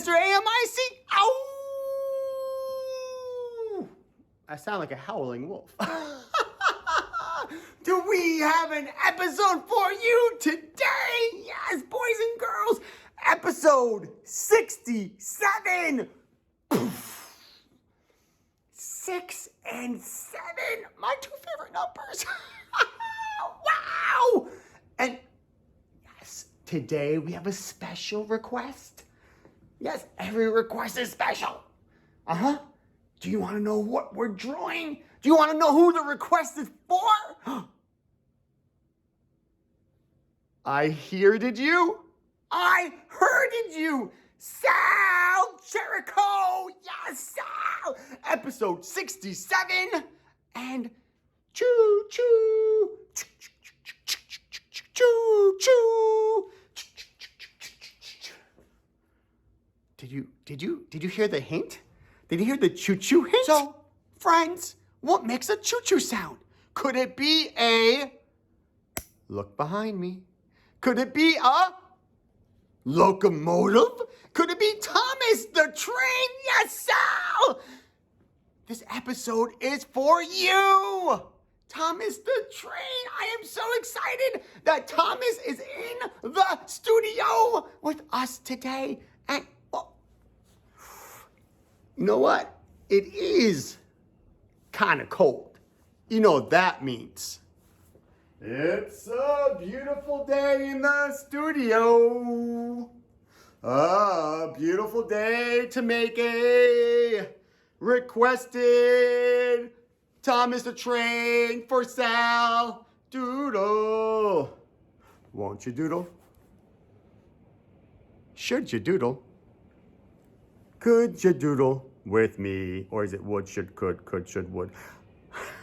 Mr. Amico. Ow! I sound like a howling wolf. Do we have an episode for you today? Yes, boys and girls, episode 67. 6 and 7, my two favorite numbers. Wow! And yes, today we have a special request. Yes, every request is special. Do you want to know what we're drawing? Do you want to know who the request is for? I hearded you. I hearded you. Sal Jericho. Yes, Sal. Episode 67. And choo choo. Choo choo. Did you hear the hint? Did you hear the choo-choo hint? So, friends, what makes a choo-choo sound? Could it be a... Look behind me. Could it be a... locomotive? Could it be Thomas the Train? Yes, Sal! This episode is for you! Thomas the Train! I am so excited that Thomas is in the studio with us today. And... you know what? It is kind of cold. You know what that means. It's a beautiful day in the studio. A beautiful day to make a requested Thomas the Train for Sal. Doodle. Won't you doodle? Should you doodle? Could you doodle with me? Or is it would, should, could, should, would?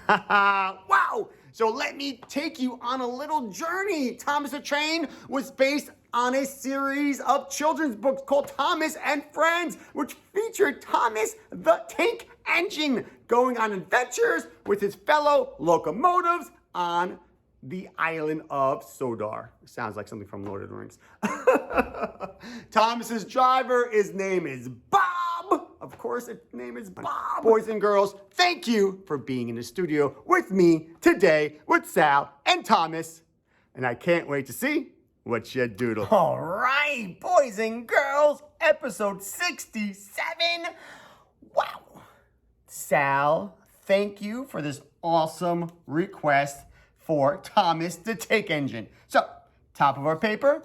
Wow! So let me take you on a little journey. Thomas the Train was based on a series of children's books called Thomas and Friends, which featured Thomas the Tank Engine going on adventures with his fellow locomotives on the island of Sodar. Sounds like something from Lord of the Rings. Thomas's driver, his name is Bob. Of course, his name is Bob. Boys and girls, thank you for being in the studio with me today with Sal and Thomas. And I can't wait to see what you doodle. All right, boys and girls, episode 67. Wow. Sal, thank you for this awesome request for Thomas the Tank Engine. So, top of our paper,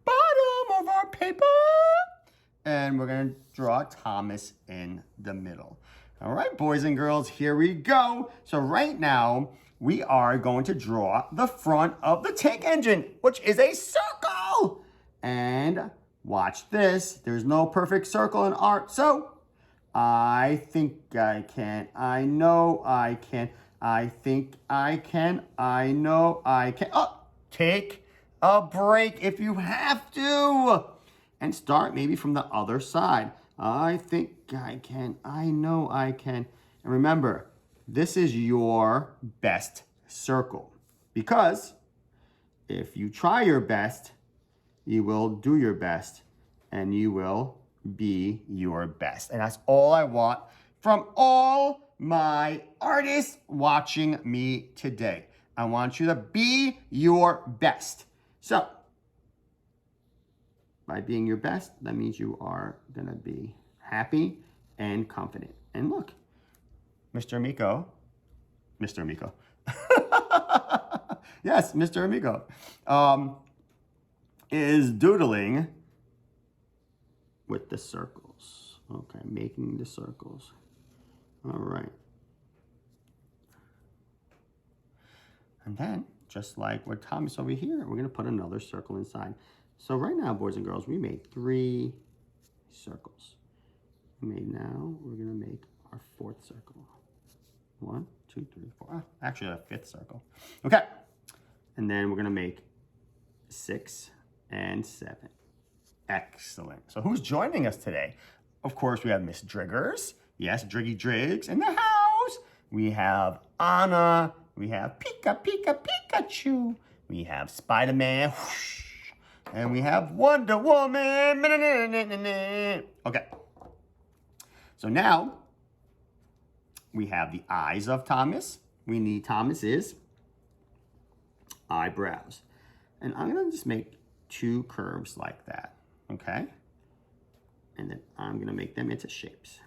bottom of our paper. And we're going to draw Thomas in the middle. All right, boys and girls, here we go. So right now, we are going to draw the front of the tank engine, which is a circle. And watch this. There's no perfect circle in art. So I think I can. I know I can. I think I can. I know I can. Oh, take a break if you have to. And start maybe from the other side. I think I can. I know I can. And remember, this is your best circle. Because if you try your best, you will do your best. And you will be your best. And that's all I want from all my artists watching me today. I want you to be your best. So, by being your best, that means you are going to be happy and confident. And look, Mr. Amico. Yes, Mr. Amico is doodling with the circles. Okay, making the circles. All right. And then, just like what Thomas over here, we're going to put another circle inside. So right now, boys and girls, we made 3 circles. Now we're going to make our 4th circle. 1, 2, 3, 4. Actually, a 5th circle. Okay. And then we're going to make 6 and 7. Excellent. So who's joining us today? Of course, we have Miss Driggers. Yes, Driggy Driggs in the house. We have Anna. We have Pikachu. We have Spider-Man. And we have Wonder Woman. Okay. So now we have the eyes of Thomas. We need Thomas's eyebrows. And I'm going to just make 2 curves like that. Okay. And then I'm going to make them into shapes.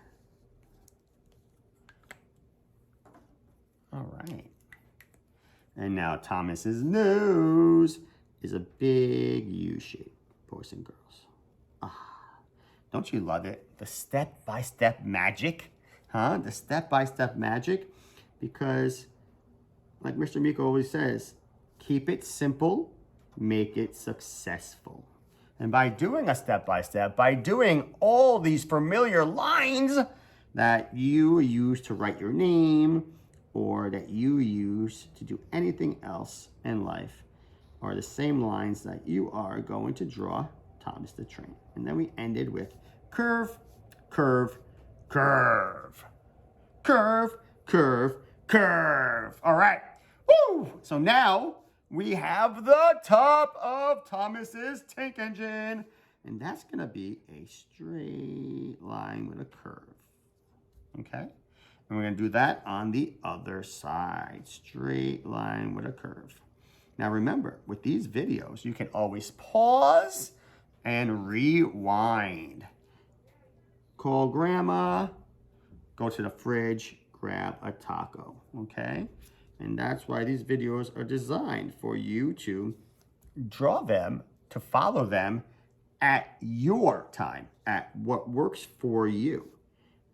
All right. And now Thomas's nose is a big U shape, boys and girls. Don't you love it? The step-by-step magic, huh? The step-by-step magic, because like Mr. Amico always says, keep it simple, make it successful. And by doing a step-by-step, by doing all these familiar lines that you use to write your name or that you use to do anything else in life, are the same lines that you are going to draw Thomas the Train. And then we ended with curve, curve, curve. Curve, curve, curve. All right. Woo! So now we have the top of Thomas's tank engine. And that's going to be a straight line with a curve. Okay? And we're going to do that on the other side. Straight line with a curve. Now remember, with these videos, you can always pause and rewind. Call grandma, go to the fridge, grab a taco, okay? And that's why these videos are designed for you to draw them, to follow them at your time, at what works for you,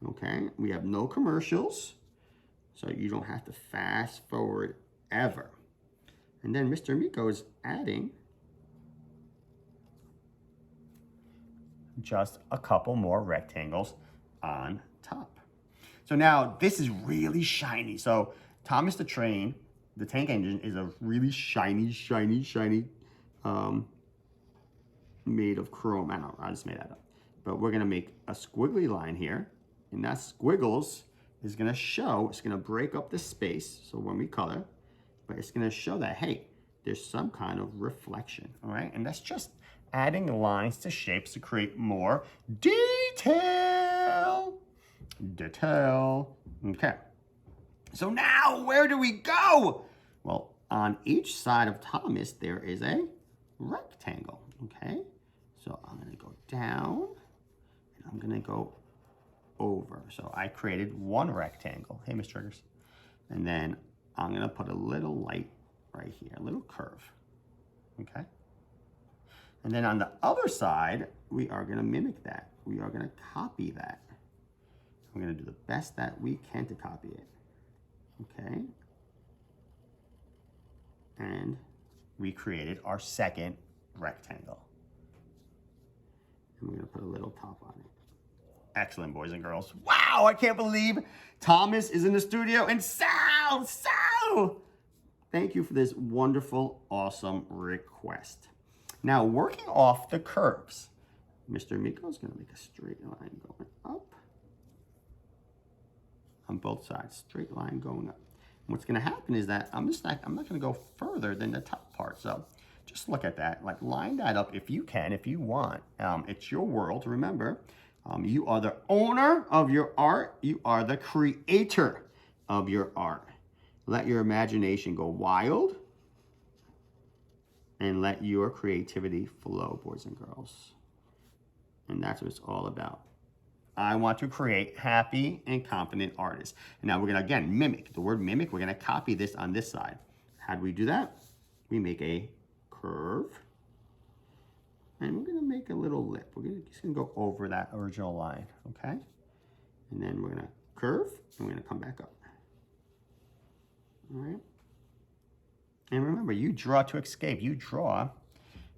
okay? We have no commercials, so you don't have to fast forward ever. And then Mr. Amico is adding just a couple more rectangles on top. So now this is really shiny. So Thomas the Train, the tank engine, is a really shiny, made of chrome. I don't know, I just made that up. But we're gonna make a squiggly line here, and that squiggles is gonna show, it's gonna break up the space, so when we color, but it's gonna show that, hey, there's some kind of reflection, all right? And that's just adding lines to shapes to create more detail. Okay. So now, where do we go? Well, on each side of Thomas, there is a rectangle, okay? So I'm gonna go down, and I'm gonna go over. So I created one rectangle. Hey, Miss Triggers. And then I'm gonna put a little light right here, a little curve, okay? And then on the other side, we are gonna mimic that. We are gonna copy that. We're gonna do the best that we can to copy it, okay? And we created our second rectangle. And we're gonna put a little top on it. Excellent, boys and girls. Wow, I can't believe Thomas is in the studio, and Sal, thank you for this wonderful, awesome request. Now, working off the curves, Mr. Amico is going to make a straight line going up on both sides. Straight line going up. And what's going to happen is that I'm not going to go further than the top part. So just look at that. Like, line that up if you can, if you want. It's your world. Remember, you are the owner of your art. You are the creator of your art. Let your imagination go wild. And let your creativity flow, boys and girls. And that's what it's all about. I want to create happy and confident artists. And now we're gonna, again, mimic. The word mimic, we're gonna copy this on this side. How do we do that? We make a curve. And we're gonna make a little lip. We're just gonna go over that original line, okay? And then we're gonna curve, and we're gonna come back up. All right? And remember, you draw to escape. You draw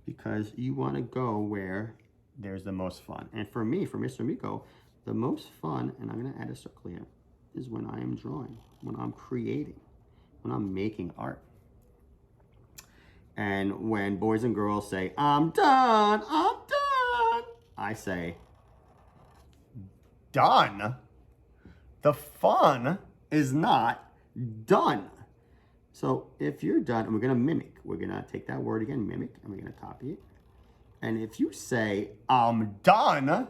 because you want to go where there's the most fun. And for me, for Mr. Amico, the most fun, and I'm going to add a circle here, is when I am drawing, when I'm creating, when I'm making art. And when boys and girls say, I'm done, I say, done? The fun is not done. So if you're done, and we're gonna mimic, we're gonna take that word again, mimic, and we're gonna copy it. And if you say, I'm done,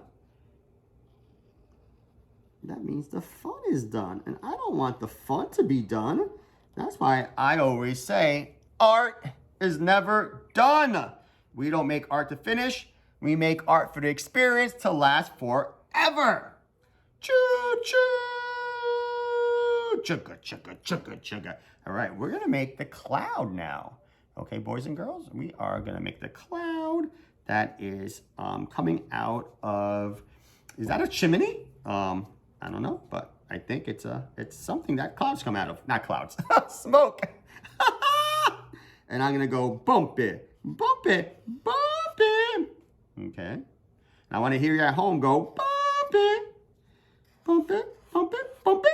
that means the fun is done. And I don't want the fun to be done. That's why I always say, art is never done. We don't make art to finish. We make art for the experience to last forever. Choo-choo! Chugga, chugga, chugga, chugga. All right, we're gonna make the cloud now. Okay, boys and girls, we are gonna make the cloud that is coming out of, is that a chimney? I don't know, but I think it's something that clouds come out of, not clouds, smoke. And I'm gonna go bump it, bump it, bump it. Okay, I wanna hear you at home go bump it, bump it, bump it, bump it.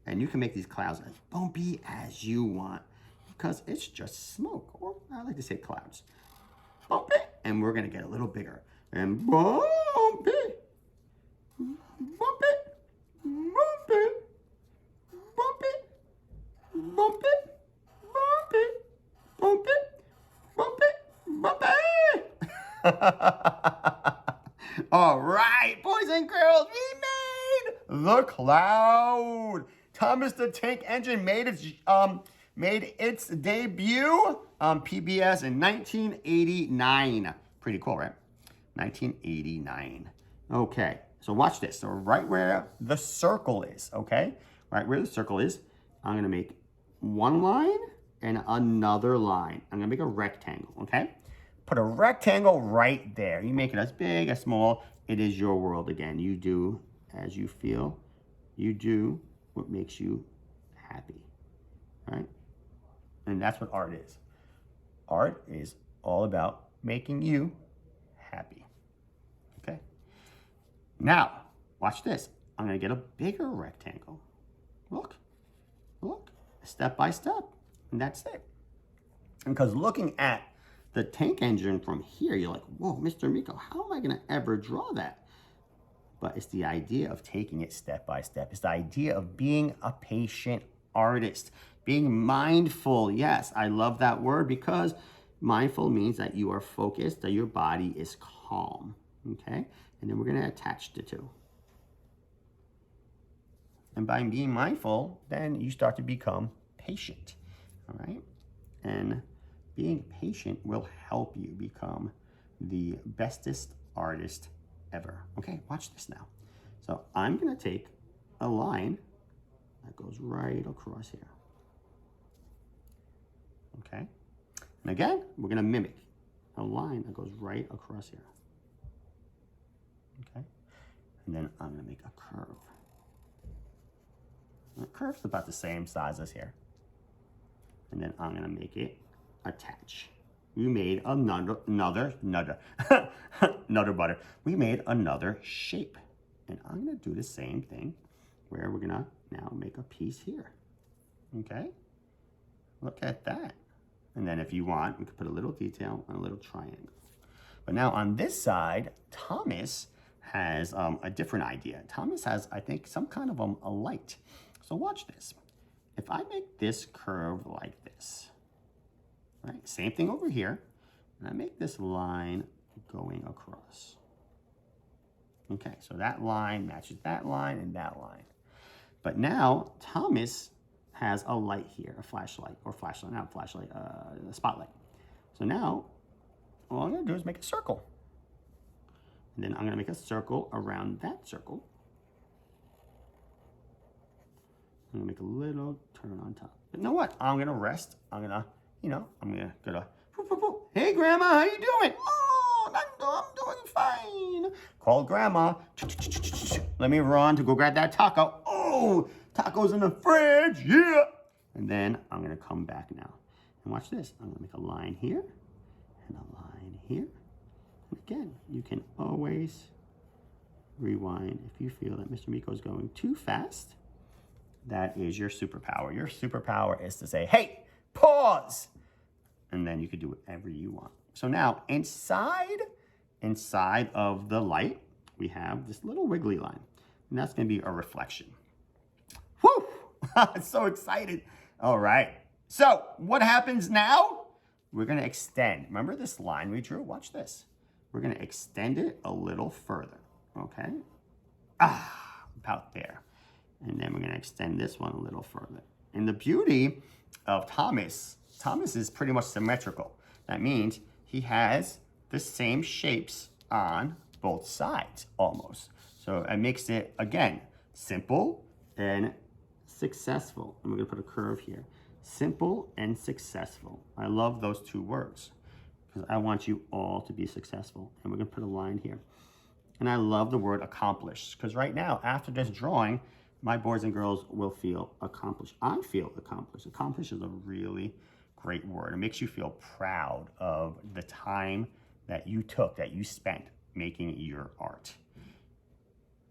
And you can make these clouds as bumpy as you want because it's just smoke, or I like to say clouds. Bump it, and we're gonna get a little bigger. And bump it, bump it, bump it, bump it, bump it, bump it, bump it, bump it, bump it. All right, boys and girls, we made the cloud. Thomas the Tank Engine made its debut on PBS in 1989. Pretty cool, right? 1989. Okay, so watch this. So right where the circle is, okay? Right where the circle is, I'm gonna make one line and another line. I'm gonna make a rectangle, okay? Put a rectangle right there. You make it as big, as small. It is your world again. You do as you feel. You do what makes you happy, right? And that's what art is. Art is all about making you happy, okay? Now, watch this. I'm gonna get a bigger rectangle. Look, look, step by step, and that's it. And because looking at the tank engine from here, you're like, whoa, Mr. Amico, how am I gonna ever draw that? But it's the idea of taking it step by step. It's the idea of being a patient artist, being mindful. Yes, I love that word because mindful means that you are focused, that your body is calm, okay? And then we're gonna attach the two. And by being mindful, then you start to become patient, all right? And being patient will help you become the bestest artist ever. Okay, watch this now. So I'm gonna take a line that goes right across here. Okay, and again, we're gonna mimic a line that goes right across here. Okay, and then I'm gonna make a curve. And the curve's about the same size as here. And then I'm gonna make it attach. We made another butter. We made another shape. And I'm gonna do the same thing where we're gonna now make a piece here. Okay? Look at that. And then if you want, we could put a little detail on a little triangle. But now on this side, Thomas has a different idea. Thomas has, I think, some kind of a light. So watch this. If I make this curve like this, right? Same thing over here. And I make this line going across. Okay, so that line matches that line and that line. But now Thomas has a light here, a flashlight, or flashlight, not flashlight, a spotlight. So now, all I'm gonna do is make a circle. And then I'm gonna make a circle around that circle. I'm gonna make a little turn on top. But you know what? I'm gonna rest. I'm gonna go to, hey Grandma, how you doing? Oh, I'm doing fine. Call Grandma. Let me run to go grab that taco. Oh, taco's in the fridge, yeah. And then I'm gonna come back now. And watch this. I'm gonna make a line here and a line here. And again, you can always rewind if you feel that Mr. Amico is going too fast. That is your superpower. Your superpower is to say, hey, pause. And then you can do whatever you want. So now inside of the light, we have this little wiggly line. And that's gonna be a reflection. Whew, I'm so excited. All right, so what happens now? We're gonna extend. Remember this line we drew? Watch this. we're gonna extend it a little further, okay? About there. And then we're gonna extend this one a little further. And the beauty of Thomas is pretty much symmetrical. That means he has the same shapes on both sides, almost. So it makes it, again, simple and successful. And we're gonna put a curve here. Simple and successful. I love those two words because I want you all to be successful. And we're gonna put a line here. And I love the word accomplished because right now, after this drawing, my boys and girls will feel accomplished. I feel accomplished. Accomplished is a really great word. It makes you feel proud of the time that you took, that you spent making your art.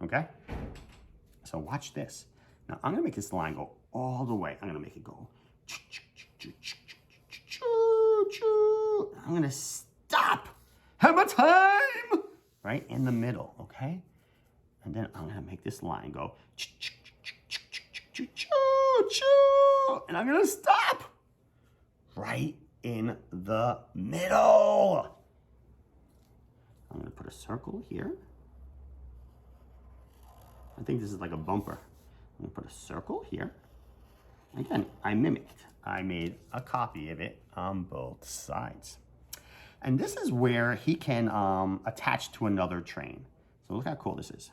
Okay? So watch this. Now I'm gonna make this line go all the way. I'm gonna make it go. I'm gonna stop. Hammer time! Right in the middle, okay? And then I'm gonna make this line go. And I'm gonna stop right in the middle. I'm gonna put a circle here. I think this is like a bumper. I'm gonna put a circle here. Again, I mimicked. I made a copy of it on both sides. And this is where he can attach to another train. So look how cool this is.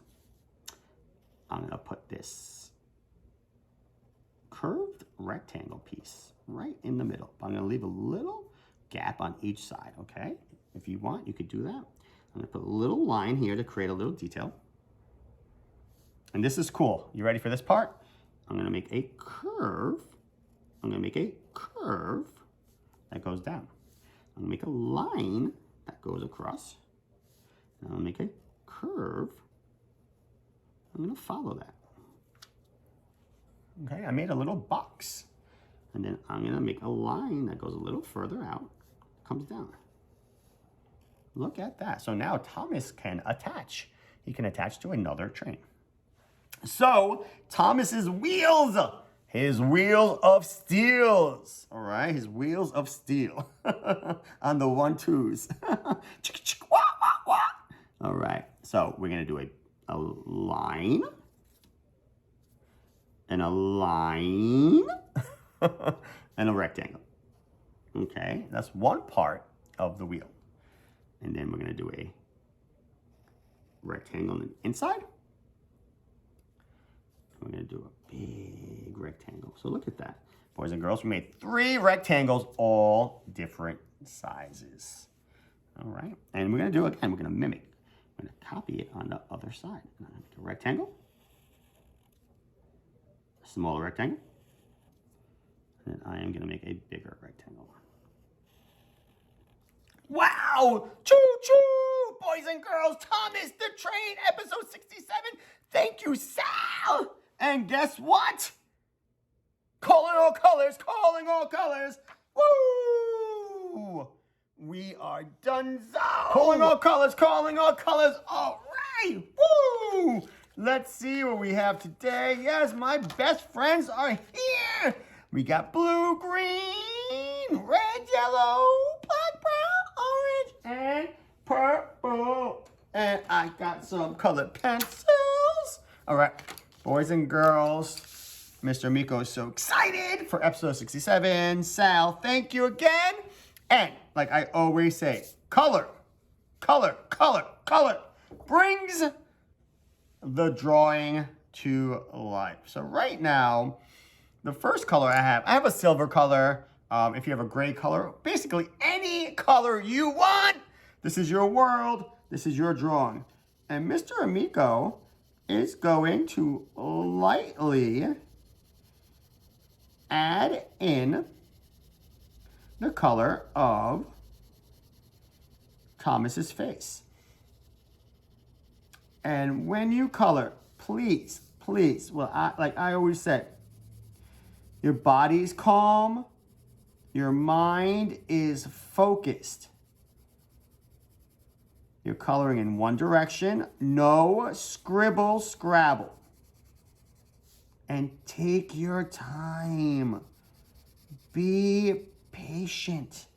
I'm gonna put this curved rectangle piece right in the middle. I'm gonna leave a little gap on each side, okay? If you want, you could do that. I'm gonna put a little line here to create a little detail. And this is cool. You ready for this part? I'm gonna make a curve. I'm gonna make a curve that goes down. I'm gonna make a line that goes across. And I'm gonna make a curve. I'm gonna follow that. Okay, I made a little box. And then I'm gonna make a line that goes a little further out, comes down. Look at that. So now Thomas can attach. He can attach to another train. So Thomas's wheels, his wheel of steels, all right? His wheels of steel on the 1-2s. All right, so we're gonna do a line and a line and a rectangle. Okay, that's one part of the wheel. And then we're gonna do a rectangle on the inside. We're gonna do a big rectangle. So look at that. Boys and girls, we made 3 rectangles, all different sizes. All right, and we're gonna do, again, we're gonna mimic. We're gonna copy it on the other side. I'm gonna make a rectangle, a smaller rectangle, and then I am gonna make a bigger rectangle. Wow! Choo-choo! Boys and girls, Thomas the Train, episode 67. Thank you, Sal! And guess what? Calling all colors, calling all colors. Woo! We are done-zo! Calling all colors, calling all colors. All right! Woo! Let's see what we have today. Yes, my best friends are here. We got blue, green, red, yellow, black, brown, orange, and purple. And I got some colored pencils. All right, boys and girls, Mr. Amico is so excited for episode 67. Sal, thank you again. And like I always say, color, color, color, color brings the drawing to life. So right now, the first color I have a silver color. If you have a gray color, basically any color you want. This is your world. This is your drawing. And Mr. Amico is going to lightly add in the color of Thomas's face. And when you color, please, well, like I always said, your body's calm, your mind is focused. You're coloring in one direction, no scribble, scrabble. And take your time. Be patient,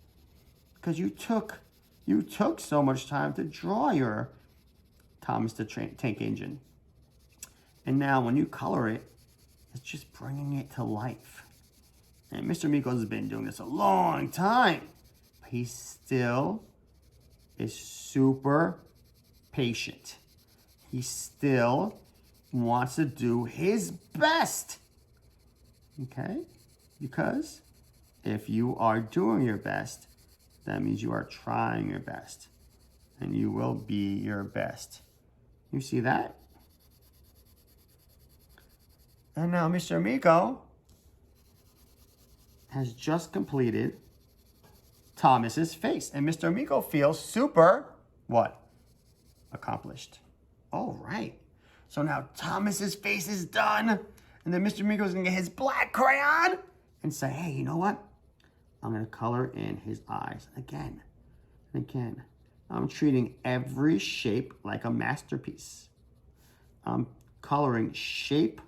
because you took You took so much time to draw your Thomas the Tank Engine. And now when you color it, it's just bringing it to life. And Mr. Amico has been doing this a long time. But he still is super patient. He still wants to do his best. Okay? Because if you are doing your best, that means you are trying your best. And you will be your best. You see that? And now Mr. Amico has just completed Thomas's face. And Mr. Amico feels super, what? Accomplished. All right. So now Thomas's face is done. And then Mr. Amico is going to get his black crayon and say, hey, you know what? I'm going to color in his eyes again and again. I'm treating every shape like a masterpiece. I'm coloring shape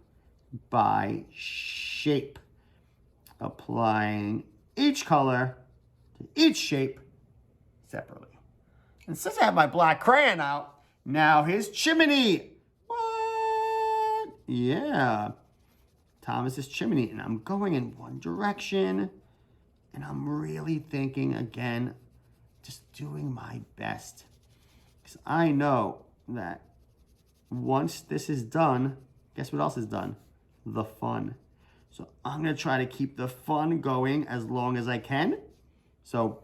by shape, applying each color to each shape separately. And since I have my black crayon out, now his chimney. What? Yeah. Thomas's chimney. And I'm going in one direction. And I'm really thinking, again, just doing my best. Because I know that once this is done, guess what else is done? The fun. So I'm going to try to keep the fun going as long as I can. So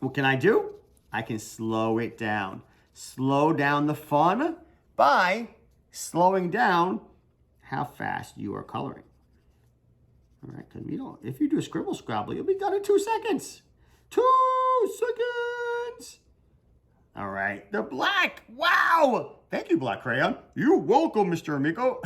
what can I do? I can slow it down. Slow down the fun by slowing down how fast you are coloring. All right, because if you do a scribble scrabble, you'll be done in 2 seconds. 2 seconds. All right, the black. Wow. Thank you, black crayon. You're welcome, Mr. Amico.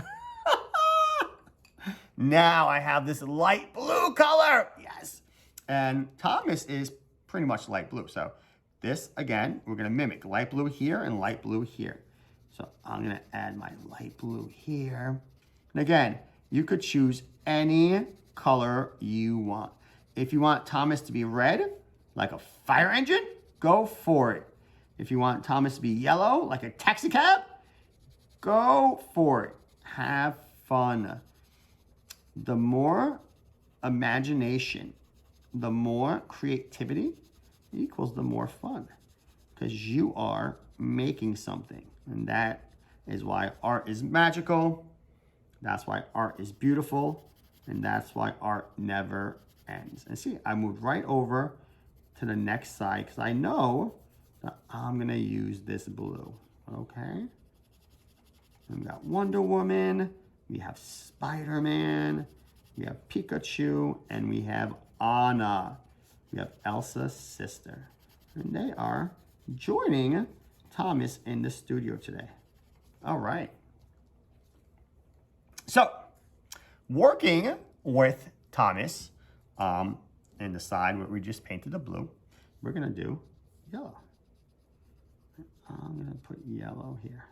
Now I have this light blue color. Yes. And Thomas is pretty much light blue. So this, again, we're going to mimic light blue here and light blue here. So I'm going to add my light blue here. And again, you could choose any color you want. If you want Thomas to be red, like a fire engine, go for it. If you want Thomas to be yellow, like a taxi cab, go for it. Have fun. The more imagination, the more creativity equals the more fun. Because you are making something. And that is why art is magical. That's why art is beautiful. And that's why art never ends. And see, I moved right over to the next side because I know that I'm going to use this blue. Okay? And we got Wonder Woman. We have Spider-Man. We have Pikachu. And we have Anna. We have Elsa's sister. And they are joining Thomas in the studio today. All right. So, working with Thomas in the side where we just painted the blue, we're going to do yellow. I'm going to put yellow here.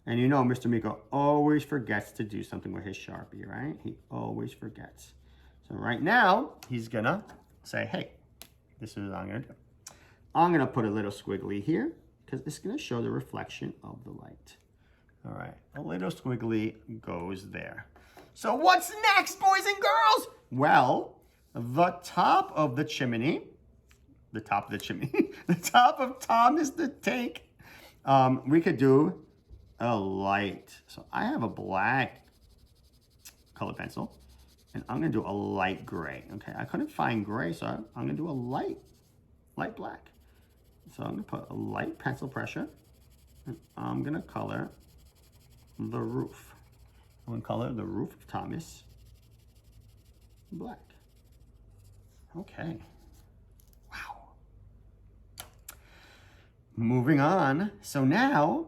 And you know Mr. Amico always forgets to do something with his Sharpie, right? He always forgets. So right now, he's going to say, hey, this is what I'm going to do. I'm going to put a little squiggly here because it's going to show the reflection of the light. All right, a little squiggly goes there. So what's next, boys and girls? Well, the top of the chimney, the top of Thomas the Tank, we could do a light. So I have a black color pencil, and I'm gonna do a light gray, okay? I couldn't find gray, so I'm gonna do a light black. So I'm gonna put a light pencil pressure, and I'm gonna color the roof. I'm gonna color the roof of Thomas black. Okay. Wow. Moving on. So now,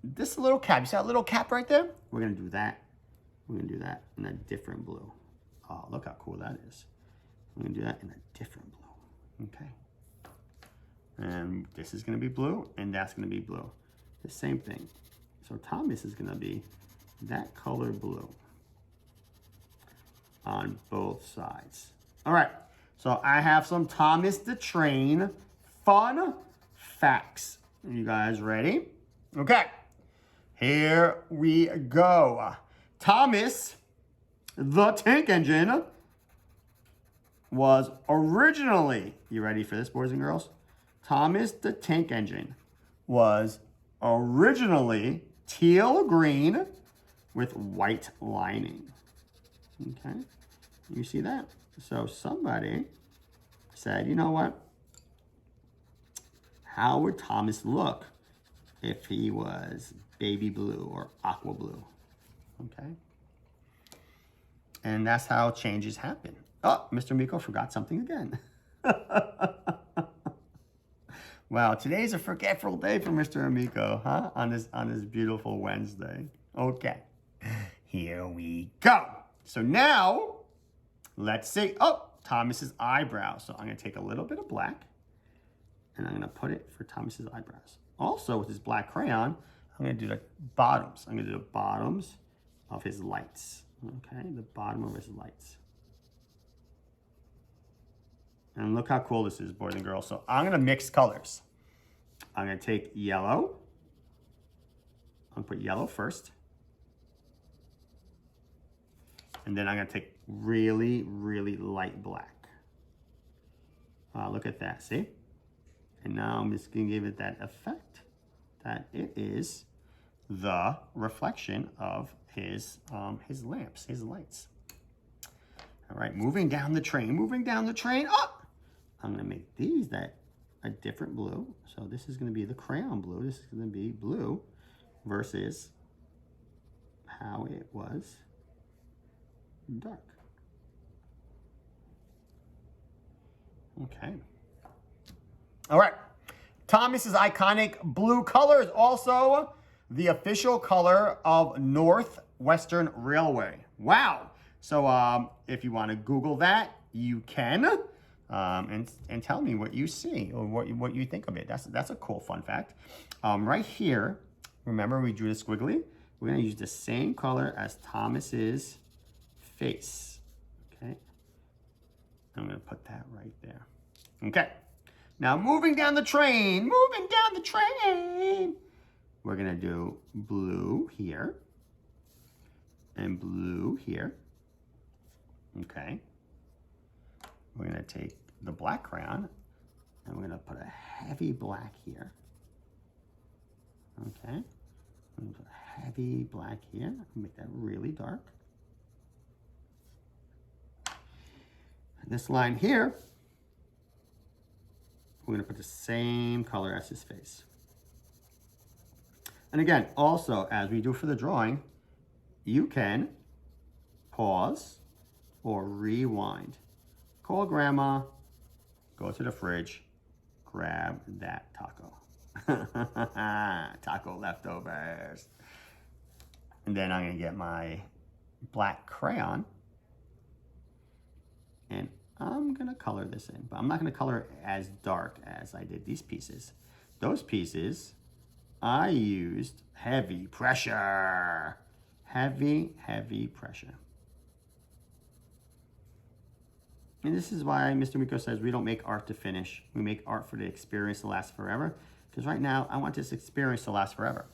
this little cap, you see that little cap right there? We're gonna do that. We're gonna do that in a different blue. Oh, look how cool that is. We're gonna do that in a different blue. Okay. And this is gonna be blue, and that's gonna be blue. The same thing. So Thomas is gonna be that color blue on both sides. All right, So I have some Thomas the Train fun facts. Are you guys ready? Okay, here we go. Thomas the Tank Engine was originally, you ready for this, boys and girls? Thomas the Tank Engine was originally teal green with white lining. Okay, you see that? So somebody said, you know what? How would Thomas look if he was baby blue or aqua blue? Okay. And that's how changes happen. Oh, Mr. Amico forgot something again. Wow, today's a forgetful day for Mr. Amico, huh? On this beautiful Wednesday. Okay, here we go. So now, let's see. Oh, Thomas's eyebrows. So I'm gonna take a little bit of black and I'm gonna put it for Thomas's eyebrows. Also, with this black crayon, I'm gonna do the bottoms. I'm gonna do the bottoms of his lights. Okay, the bottom of his lights. And look how cool this is, boys and girls. So I'm gonna mix colors. I'm gonna take yellow. I'm gonna put yellow first. And then I'm gonna take really, really light black. Look at that, see? And now I'm just gonna give it that effect that it is the reflection of his lamps, his lights. All right, moving down the train, Oh! I'm gonna make these a different blue. So this is gonna be the crayon blue. This is gonna be blue versus how it was dark. Okay. All right. Thomas's iconic blue color is also the official color of Northwestern Railway. Wow. So if you want to Google that, you can. And tell me what you see or what you think of it. That's a cool fun fact. Right here, remember we drew the squiggly? We're gonna use the same color as Thomas's face. Okay, I'm gonna put that right there. Okay, now moving down the train, we're gonna do blue here and blue here. Okay. We're gonna take the black crayon and we're gonna put a heavy black here. Okay, I'm gonna put a heavy black here, make that really dark. And this line here, we're gonna put the same color as his face. And again, also, as we do for the drawing, you can pause or rewind. Call grandma, go to the fridge, grab that taco. Taco leftovers. And then I'm gonna get my black crayon and I'm gonna color this in, but I'm not gonna color it as dark as I did these pieces. Those pieces, I used heavy pressure. Heavy pressure. And this is why Mr. Amico says we don't make art to finish. We make art for the experience to last forever. Because right now, I want this experience to last forever.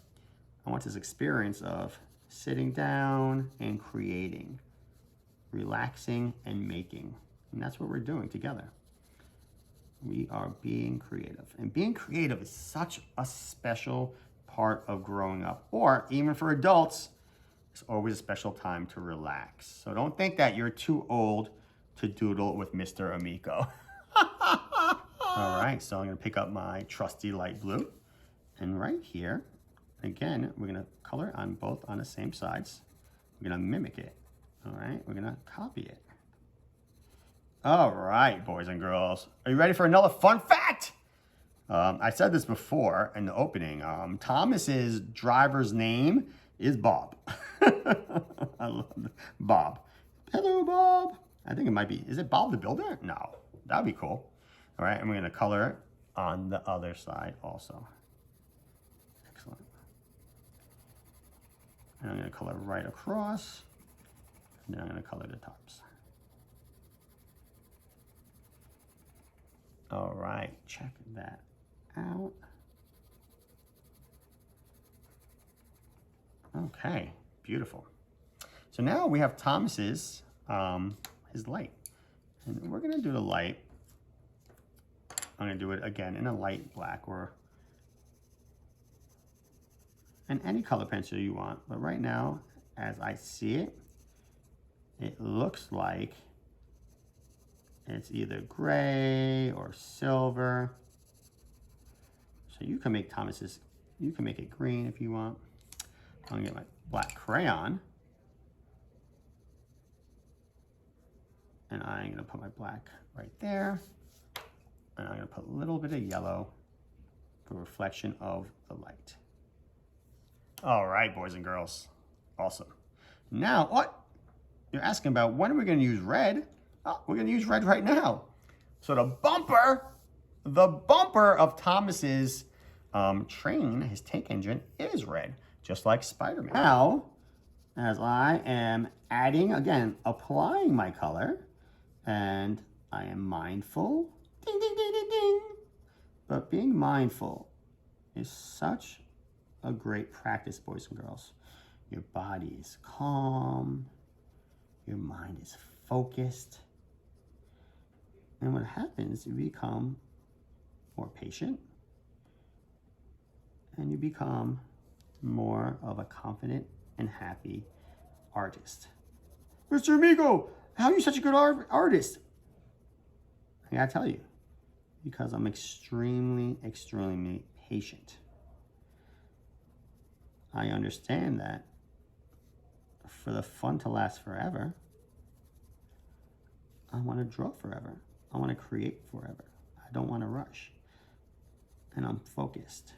I want this experience of sitting down and creating, relaxing and making. And that's what we're doing together. We are being creative. And being creative is such a special part of growing up. Or even for adults, it's always a special time to relax. So don't think that you're too old to doodle with Mr. Amico. All right, so I'm gonna pick up my trusty light blue. And right here, again, we're gonna color on both on the same sides. We're gonna mimic it, all right? We're gonna copy it. All right, boys and girls. Are you ready for another fun fact? I said this before in the opening. Thomas's driver's name is Bob. I love Bob. Hello, Bob. I think it might be, is it Bob the Builder? No, that'd be cool. All right, and we're gonna color it on the other side also. Excellent. And I'm gonna color right across, and then I'm gonna color the tops. All right, check that out. Okay, beautiful. So now we have Thomas's, his light. And we're gonna do the light. I'm gonna do it again in a light black or in any color pencil you want. But right now, as I see it, it looks like it's either gray or silver. So you can make Thomas's, you can make it green if you want. I'm gonna get my black crayon. And I'm gonna put my black right there. And I'm gonna put a little bit of yellow for reflection of the light. All right, boys and girls, awesome. Now, what? You're asking about when are we gonna use red? Oh, we're gonna use red right now. So the bumper of Thomas's train, his tank engine, is red, just like Spider-Man. Now, as I am adding, again, applying my color, and I am mindful, ding, ding, ding, ding, ding. But being mindful is such a great practice, boys and girls. Your body is calm, your mind is focused. And what happens, you become more patient and you become more of a confident and happy artist. Mr. Amico, how are you such a good artist? I gotta tell you, because I'm extremely, extremely patient. I understand that for the fun to last forever, I want to draw forever. I want to create forever. I don't want to rush. And I'm focused.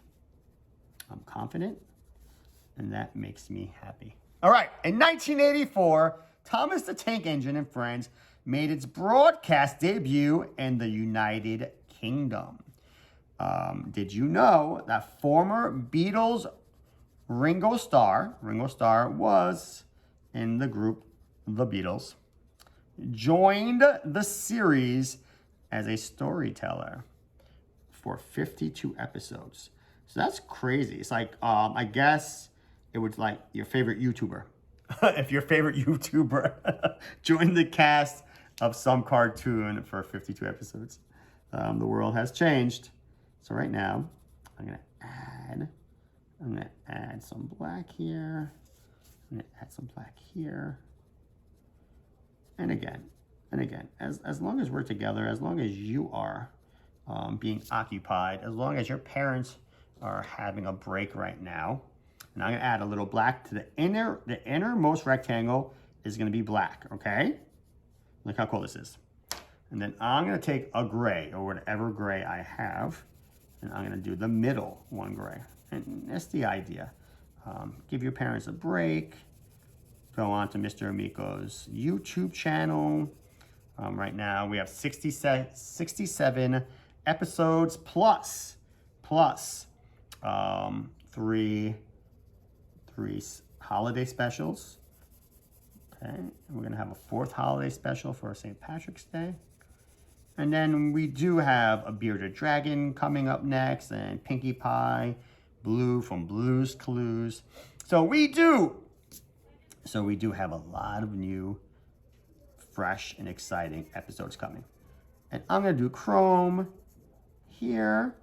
I'm confident, and that makes me happy. All right, in 1984, Thomas the Tank Engine and Friends made its broadcast debut in the United Kingdom. Did you know that former Beatles Ringo Starr was in the group The Beatles, joined the series as a storyteller for 52 episodes. So that's crazy. It's like, I guess it was like your favorite YouTuber. If your favorite YouTuber joined the cast of some cartoon for 52 episodes. The world has changed. So right now, I'm gonna add some black here. I'm gonna add some black here. And again, as long as we're together, as long as you are being occupied, as long as your parents are having a break right now, and I'm gonna add a little black to the innermost rectangle is gonna be black, okay? Look how cool this is. And then I'm gonna take a gray, or whatever gray I have, and I'm gonna do the middle one gray. And that's the idea. Give your parents a break. Go on to Mr. Amico's YouTube channel. Right now we have 67 episodes plus three holiday specials. Okay, and we're gonna have a fourth holiday special for St. Patrick's Day. And then we do have a Bearded Dragon coming up next, and Pinkie Pie, Blue from Blue's Clues. So we do have a lot of new, fresh, and exciting episodes coming. And I'm gonna do Chrome here.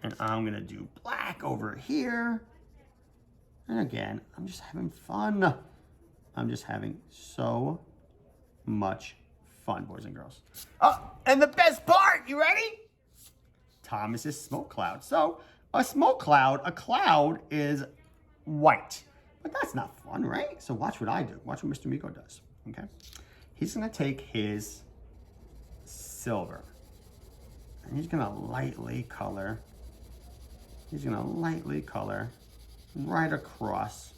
And I'm gonna do black over here. And again, I'm just having fun. I'm just having so much fun, boys and girls. Oh, and the best part, you ready? Thomas's smoke cloud. So a smoke cloud, a cloud is white, but that's not fun, right? So watch what I do. Watch what Mr. Amico does, okay? He's gonna take his silver and he's gonna lightly color. Right across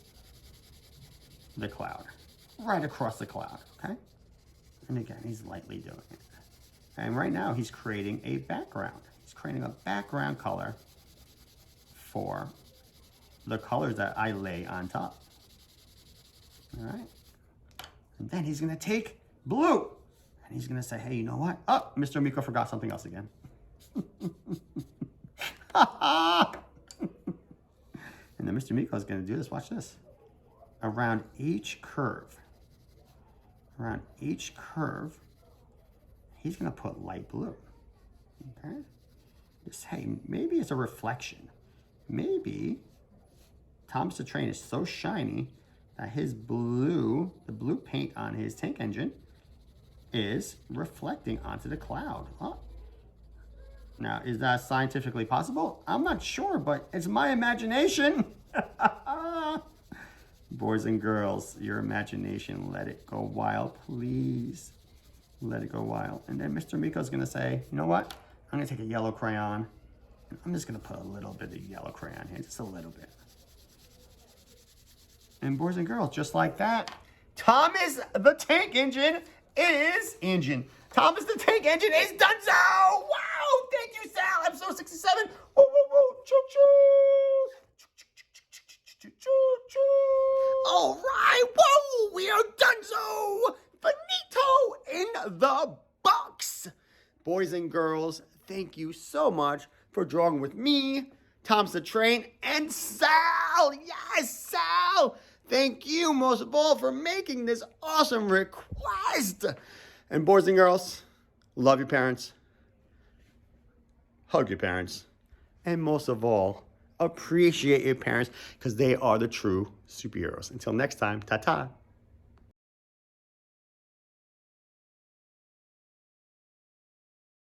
the cloud. Right across the cloud, okay? And again, he's lightly doing it. And right now, he's creating a background. He's creating a background color for the colors that I lay on top. All right? And then he's gonna take blue. And he's going to say, hey, you know what? Oh, Mr. Amico forgot something else again. And then Mr. Amico is going to do this. Watch this. Around each curve, he's going to put light blue. Okay? Just, hey, maybe it's a reflection. Maybe Thomas the Train is so shiny that his blue, the blue paint on his tank engine is reflecting onto the cloud. Oh. Now, is that scientifically possible? I'm not sure, but it's my imagination. Boys and girls, your imagination, let it go wild, please. Let it go wild. And then Mr. Amico's gonna say, you know what? I'm gonna take a yellow crayon. And I'm just gonna put a little bit of yellow crayon here, just a little bit. And boys and girls, just like that, Thomas the Tank Engine is Thomas the Tank Engine is done so! Wow! Thank you, Sal! Episode 67. Woo, woo, woo! Choo-choo! Choo-choo! All right! Whoa! We are done so! Finito in the box! Boys and girls, thank you so much for drawing with me, Thomas the Train, and Sal! Yes, Sal! Thank you, most of all, for making this awesome request. And boys and girls, love your parents, hug your parents, and most of all, appreciate your parents because they are the true superheroes. Until next time, ta-ta.